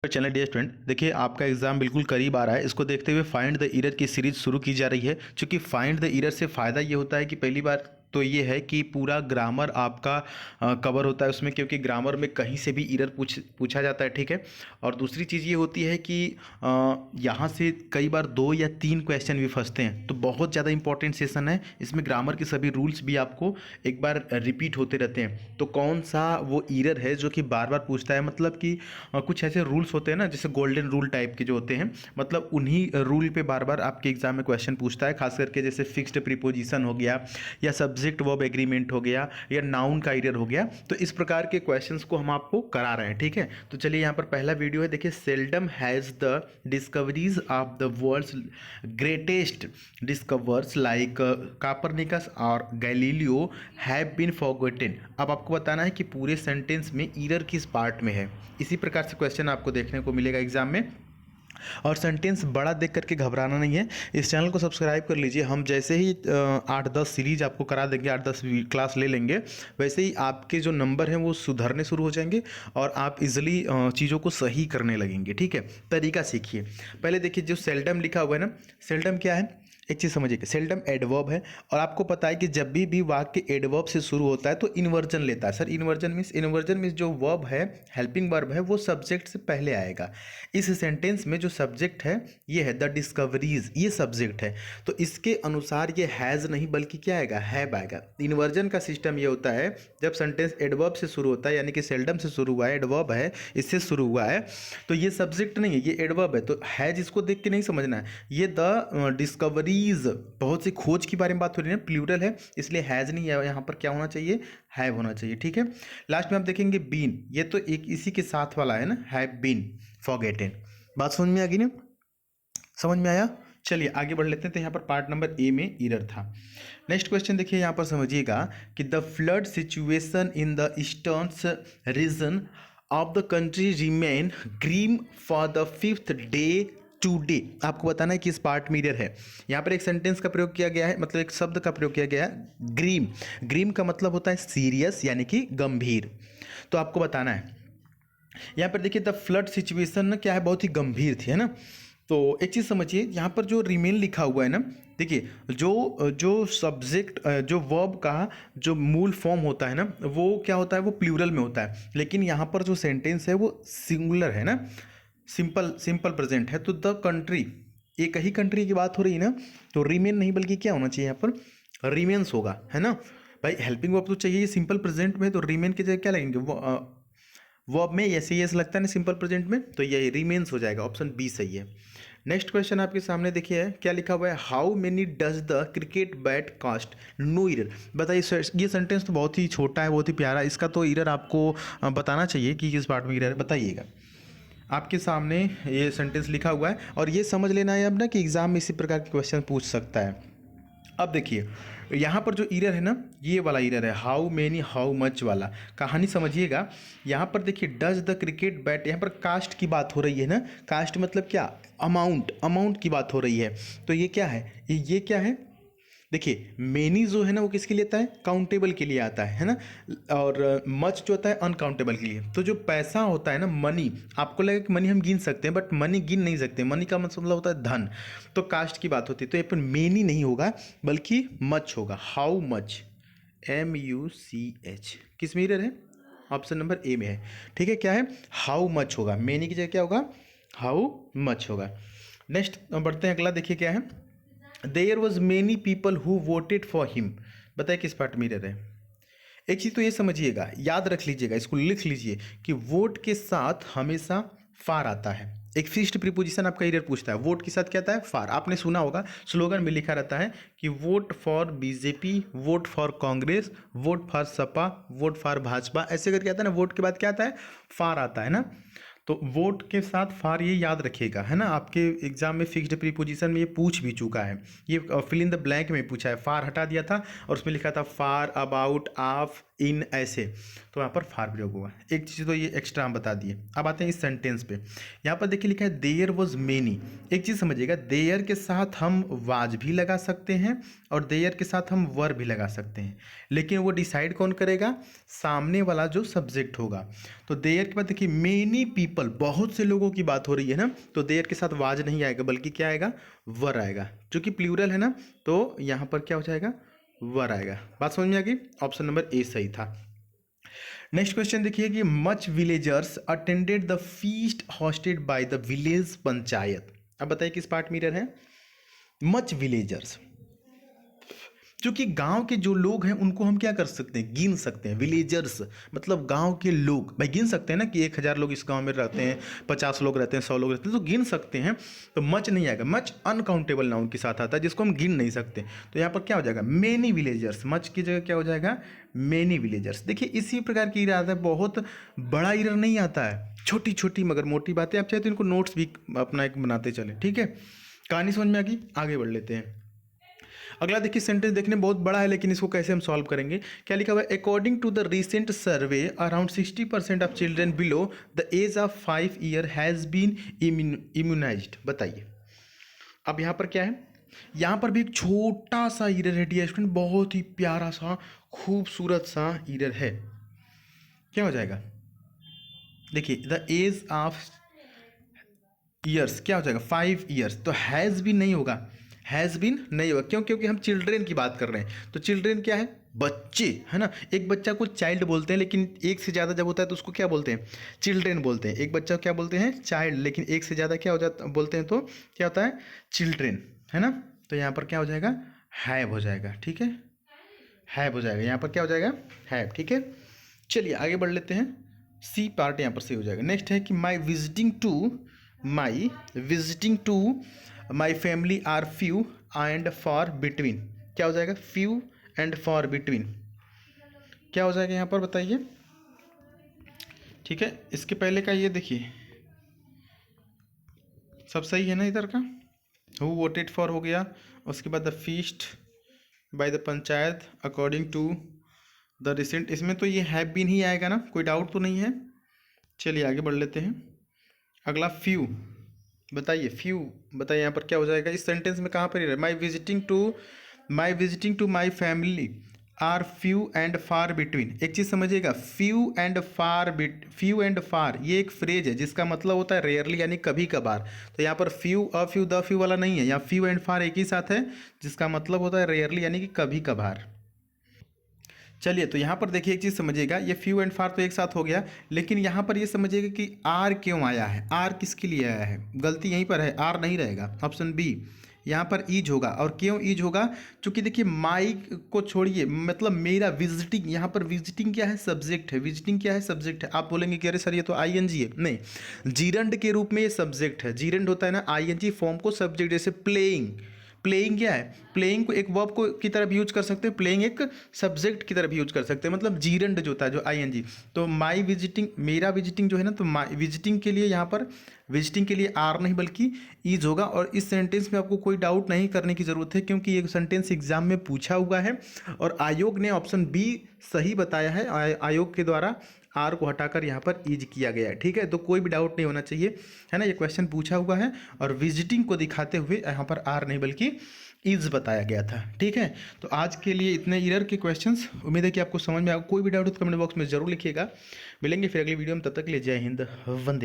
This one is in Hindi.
चैनल डियर स्टूडेंट, देखिए आपका एग्जाम बिल्कुल करीब आ रहा है। इसको देखते हुए फाइंड द एरर की सीरीज शुरू की जा रही है। क्योंकि फाइंड द एरर से फ़ायदा ये होता है कि पहली बार तो ये है कि पूरा ग्रामर आपका कवर होता है उसमें, क्योंकि ग्रामर में कहीं से भी एरर पूछा जाता है, ठीक है। और दूसरी चीज़ ये होती है कि यहाँ से कई बार 2 या 3 क्वेश्चन भी फंसते हैं, तो बहुत ज़्यादा इंपॉर्टेंट सेशन है। इसमें ग्रामर के सभी रूल्स भी आपको एक बार रिपीट होते रहते हैं। तो कौन सा वो एरर है जो कि बार बार पूछता है, मतलब कि कुछ ऐसे रूल्स होते हैं ना, जैसे गोल्डन रूल टाइप के जो होते हैं, मतलब उन्हीं रूल पे बार बार आपके एग्जाम में क्वेश्चन पूछता है। खास करके जैसे फिक्स्ड प्रीपोजिशन हो गया, या सब्जेक्ट वर्ब एग्रीमेंट हो गया, या नाउन का एरर हो गया। तो इस प्रकार के क्वेश्चंस को हम आपको करा रहे हैं, ठीक है। तो चलिए यहाँ पर पहला वीडियो है, देखिए। Seldom has the discoveries of the world's greatest discovers like Copernicus और गैलीलियो हैव बीन फॉरगॉटन। अब आपको बताना है कि पूरे सेंटेंस में एरर किस पार्ट में है। इसी प्रकार से क्वेश्चन आपको देखने को मिलेगा एग्जाम में। और सेंटेंस बड़ा देख करके घबराना नहीं है। इस चैनल को सब्सक्राइब कर लीजिए। हम जैसे ही 8-10 सीरीज आपको करा देंगे, 8-10 क्लास ले लेंगे, वैसे ही आपके जो नंबर हैं वो सुधरने शुरू हो जाएंगे और आप इजीली चीज़ों को सही करने लगेंगे, ठीक है। तरीका सीखिए। पहले देखिए, जो सेल्डम लिखा हुआ है ना, सेल्डम क्या है, एक चीज़ समझिए। सेल्डम एडवर्ब है, और आपको पता है कि जब भी वाक्य एडवर्ब से शुरू होता है तो इन्वर्जन लेता है। सर इन्वर्जन मीन्स जो वर्ब है, हेल्पिंग वर्ब है, वो सब्जेक्ट से पहले आएगा। इस सेंटेंस में जो सब्जेक्ट है ये है द डिस्कवरीज, ये सब्जेक्ट है। तो इसके अनुसार ये हैज़ नहीं बल्कि क्या आएगा, हैव आएगा। इन्वर्जन का सिस्टम ये होता है, जब सेंटेंस एडवर्ब से शुरू होता है, यानी कि सेल्डम से शुरू हुआ है, एडवर्ब है, इससे शुरू हुआ है, तो ये सब्जेक्ट नहीं है, ये एडवर्ब है। तो हैज इसको देख के नहीं समझना है। ये द डिस्कवरीज, बहुत सी खोज के बारे में बात हो रही है, प्लूरल है, इसलिए हैज नहीं है, यहाँ पर क्या होना चाहिए, हैव होना चाहिए, ठीक है। लास्ट में आप देखेंगे बीन, ये तो एक इसी के साथ वाला है ना, हैव बीन फॉरगॉटन। बात समझ में आ गई ना, समझ में आया। चलिए आगे बढ़ लेते हैं। तो यहाँ पर पार्ट नंबर ए में एरर था। नेक्स्ट क्वेश्चन देखिए, यहाँ पर समझिएगा कि the flood situation in the eastern region of the country remain grim for the 5th day today. आपको बताना है कि इस पार्ट में एरर है। यहाँ पर एक सेंटेंस का प्रयोग किया गया है, मतलब एक शब्द का प्रयोग किया गया है, ग्रीम। ग्रीम का मतलब होता है सीरियस, यानी कि गंभीर। तो आपको बताना है यहाँ पर, देखिए द फ्लड सिचुएशन ना क्या है, बहुत ही गंभीर थी, है ना। तो एक चीज़ समझिए, यहाँ पर जो रिमेन लिखा हुआ है ना, देखिए जो सब्जेक्ट, जो वर्ब का जो मूल फॉर्म होता है ना, वो क्या होता है, वो प्लूरल में होता है। लेकिन यहाँ पर जो सेंटेंस है वो सिंगुलर है ना, सिंपल प्रेजेंट है। तो द कंट्री, एक ही कंट्री की बात हो रही है ना, तो रिमेन नहीं बल्कि क्या होना चाहिए, यहाँ पर रिमेन्स होगा, है ना। भाई हेल्पिंग वर्ब तो चाहिए, सिंपल प्रेजेंट में, तो रिमेन की जगह क्या लगेंगे, वो वर्ब में ऐसे यस लगता है ना सिंपल प्रेजेंट में, तो ये रिमेन्स हो जाएगा। ऑप्शन बी सही है। नेक्स्ट क्वेश्चन आपके सामने देखिए, क्या लिखा हुआ है, how many does the cricket bat cost, no error. बताइए सर, ये सेंटेंस तो बहुत ही छोटा है, बहुत ही प्यारा, इसका तो एरर आपको बताना चाहिए कि किस पार्ट में एरर है, बताइएगा। आपके सामने ये सेंटेंस लिखा हुआ है, और ये समझ लेना है अब ना कि एग्जाम में इसी प्रकार के क्वेश्चन पूछ सकता है। अब देखिए यहाँ पर जो एरर है ना, ये वाला एरर है, हाउ मेनी हाउ मच वाला। कहानी समझिएगा, यहाँ पर देखिए डज द क्रिकेट बैट, यहाँ पर कास्ट की बात हो रही है ना। कास्ट मतलब क्या, अमाउंट की बात हो रही है। तो ये क्या है, ये क्या है, देखिए मेनी जो है ना वो किसके लिए आता है, काउंटेबल के लिए आता है ना। और मच जो होता है अनकाउंटेबल के लिए। तो जो पैसा होता है ना, मनी, आपको लगेगा कि मनी हम गिन सकते हैं, बट मनी गिन नहीं सकते। मनी का मतलब होता है धन। तो कास्ट की बात होती है, तो ये पर मेनी नहीं होगा बल्कि मच होगा। हाउ मच, MUCH, किस में एरर है, ऑप्शन नंबर ए में है, ठीक है। क्या है, हाउ मच होगा, मेनी की जगह क्या होगा, हाउ मच होगा। नेक्स्ट बढ़ते हैं, अगला देखिए क्या है, there was many people who voted for him. बताइए किस पार्ट में एरर है। एक चीज़ तो ये समझिएगा, याद रख लीजिएगा, इसको लिख लीजिए कि वोट के साथ हमेशा फार आता है। एक फिक्स्ड प्रीपोजिशन आपका एरर पूछता है, वोट के साथ क्या आता है, फार। आपने सुना होगा स्लोगन में लिखा रहता है कि vote for BJP, vote for Congress, vote for Sapa, vote for Bhajpa, ऐसे करके आता है ना। वोट के बाद क्या आता है, फार आता है ना। तो वोट के साथ फार, ये याद रखिएगा, है ना। आपके एग्जाम में फिक्स्ड प्रीपोजिशन में ये पूछ भी चुका है। ये फिल इन द ब्लैंक में पूछा है, फार हटा दिया था और उसमें लिखा था फार, अबाउट, ऑफ, इन ऐसे, तो यहाँ पर फार प्रयोग होगा। एक चीज़ तो ये एक्स्ट्रा हम बता दिए। अब आते हैं इस सेंटेंस पे। यहाँ पर देखिए लिखा है देयर वॉज मेनी। एक चीज़ समझिएगा, देयर के साथ हम वाज भी लगा सकते हैं और देयर के साथ हम वर भी लगा सकते हैं, लेकिन वो डिसाइड कौन करेगा? सामने वाला जो सब्जेक्ट होगा। तो देयर के बाद देखिए मेनी पीपल, बहुत से लोगों की बात हो रही है ना, तो देयर के साथ वाज नहीं आएगा बल्कि क्या आएगा? वर आएगा। जो कि प्लूरल है ना, तो यहाँ पर क्या हो जाएगा? वर आएगा। बात समझ में आ गई? ऑप्शन नंबर ए सही था। नेक्स्ट क्वेश्चन देखिए कि much villagers attended the feast hosted by the village panchayat. अब बताइए किस पार्ट मिरर है? मच विलेजर्स, क्योंकि गांव के जो लोग हैं उनको हम क्या कर सकते हैं? गिन सकते हैं। विलेजर्स मतलब गांव के लोग, भाई गिन सकते हैं ना कि 1000 लोग इस गांव में रहते हैं, 50 लोग रहते हैं, 100 लोग रहते हैं, तो गिन सकते हैं। तो मच नहीं आएगा, मच अनकाउंटेबल नाउन के साथ आता है जिसको हम गिन नहीं सकते। तो यहाँ पर क्या हो जाएगा? Many villagers. मच की जगह क्या हो जाएगा? Many villagers. देखिए इसी प्रकार की इरर आता है, बहुत बड़ा इरर नहीं आता है, छोटी छोटी मगर मोटी बातें। आप चाहे तो इनको नोट्स भी अपना एक बनाते चले, ठीक है। कहानी समझ में आ गई? आगे बढ़ लेते हैं। अगला देखिए सेंटेंस देखने बहुत बड़ा है, लेकिन इसको कैसे हम सॉल्व करेंगे? क्या लिखा हुआ है? According to the recent survey around 60% of children below the age of 5 year has been immunised. बताइए अब यहाँ पर क्या है? यहाँ पर भी एक छोटा सा ईरर है डियर स्टूडेंट, बहुत ही प्यारा सा खूबसूरत सा ईरर है। क्या हो जाएगा? देखिए द एज ऑफ ईयर्स क्या हो जाएगा? 5 ईयर्स। तो हैज़ बीन नहीं होगा, हैज़ बीन नहीं होगा। क्यों? क्योंकि हम चिल्ड्रेन की बात कर रहे हैं। तो चिल्ड्रेन क्या है? बच्चे, है ना। एक बच्चा को चाइल्ड बोलते हैं, लेकिन एक से ज़्यादा जब होता है तो उसको क्या बोलते हैं? चिल्ड्रेन बोलते हैं। एक बच्चा क्या बोलते हैं? चाइल्ड, लेकिन एक से ज़्यादा क्या हो जाता बोलते हैं तो क्या होता है? चिल्ड्रेन, है ना। तो यहाँ पर क्या हो जाएगा? हैव हो जाएगा, ठीक है। हैव हो जाएगा, यहाँ पर क्या हो जाएगा? हैव, ठीक है। चलिए आगे बढ़ लेते हैं। सी पार्ट यहाँ पर सही हो जाएगा। नेक्स्ट है कि my visiting to my family are few and far between. क्या हो जाएगा? Few and far between. क्या हो जाएगा यहाँ पर बताइए? ठीक है, इसके पहले का ये देखिए, सब सही है ना इधर का? हु वोटेड फॉर हो गया, उसके बाद the feast by the panchayat according to the recent. इसमें तो ये हैव बीन ही आएगा ना, कोई डाउट तो नहीं है। चलिए आगे बढ़ लेते हैं। अगला फ्यू, बताइए फ्यू, बताइए यहाँ पर क्या हो जाएगा? इस सेंटेंस में कहाँ पर my visiting to my family are few and far between. एक चीज़ समझिएगा, फ्यू एंड फार ये एक फ्रेज है जिसका मतलब होता है रेयरली, यानी कभी कभार। तो यहाँ पर few a few the few वाला नहीं है, यहाँ फ्यू एंड फार एक ही साथ है जिसका मतलब होता है रेयरली यानी कि कभी कभार। चलिए तो यहाँ पर देखिए एक चीज़ समझिएगा, ये फ्यू एंड फार तो एक साथ हो गया, लेकिन यहाँ पर ये समझिएगा कि आर क्यों आया है? आर किसके लिए आया है? गलती यहीं पर है, आर नहीं रहेगा। ऑप्शन बी, यहाँ पर ईज होगा। और क्यों ईज होगा? क्योंकि देखिए माई को छोड़िए, मतलब मेरा विजिटिंग, यहाँ पर विजिटिंग क्या है? सब्जेक्ट है। विजिटिंग क्या है? सब्जेक्ट है। आप बोलेंगे कि अरे सर ये तो आईएनजी है। नहीं, जीरंड के रूप में ये सब्जेक्ट है। जीरंड होता है ना आईएनजी फॉर्म को सब्जेक्ट, जैसे प्लेइंग। प्लेइंग क्या है? प्लेइंग को एक वर्ब को की तरह भी यूज कर सकते हैं, प्लेइंग एक सब्जेक्ट की तरह भी यूज कर सकते हैं, मतलब जीरंड जो होता है जो आईएनजी। तो माई विजिटिंग, मेरा विजिटिंग जो है ना, तो माई विजिटिंग के लिए यहाँ पर विजिटिंग के लिए आर नहीं बल्कि ईज होगा। और इस सेंटेंस में आपको कोई डाउट नहीं करने की ज़रूरत है, क्योंकि ये सेंटेंस एग्जाम में पूछा हुआ है और आयोग ने ऑप्शन बी सही बताया है। आयोग के द्वारा आर को हटाकर यहाँ पर ईज किया गया है, ठीक है। तो कोई भी डाउट नहीं होना चाहिए, है ना। ये क्वेश्चन पूछा हुआ है और विजिटिंग को दिखाते हुए यहाँ पर आर नहीं बल्कि ईज बताया गया था, ठीक है। तो आज के लिए इतने ईरर के क्वेश्चंस, उम्मीद है कि आपको समझ में आएगा। कोई भी डाउट हो तो कमेंट बॉक्स में जरूर लिखिएगा। मिलेंगे फिर अगली वीडियो में, तब तक के लिए जय हिंद, वंदे।